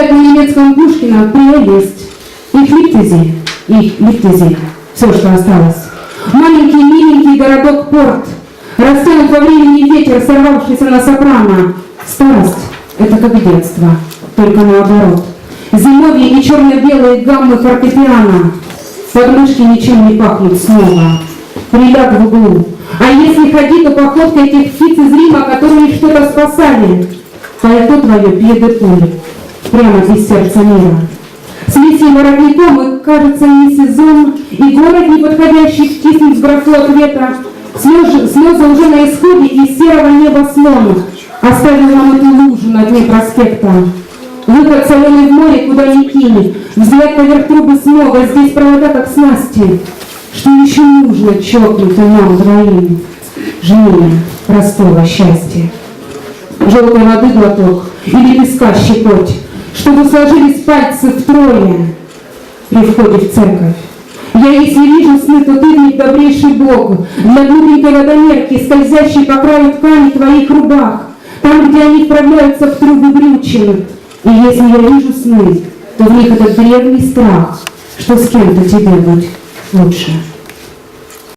Читают на немецком Пушкина прелесть. Их Липтези, все, что осталось. Маленький миленький городок Порт, растянут во времени ветер, сорвавшийся на сопрано. Старость — это как детство, только наоборот. Зимовье и черно-белые гаммы фортепиано. Подмышки ничем не пахнут снова. Приляг в углу. А если ходить, то походка этих птиц из Рима, которые что-то спасали. Пальто твое пьедепуль, прямо из сердца мира. С лисьим воротником, и, кажется, не сезон, и город, не подходящий втиснуть в грозу ответа. Слезы уже на исходе, из серого неба слон оставил нам эту лужу на дне проспекта. Выход соленый в море, куда ни кинь, взгляд поверх трубы смога, здесь провода как снасти. Что еще нужно чокнутым нам двоим? Жмение простого счастья. Желтой воды глоток или песка щепоть, чтобы сложились пальцы втрое при входе в церковь. Я, если вижу сны, то ты в них добрейший Бог, для глупенькой водомерки, скользящей по краю ткани твоих рубах, там, где они вправляются в трубы брючин. И если я вижу сны, то в них этот древний страх, что с кем-то тебе быть лучше.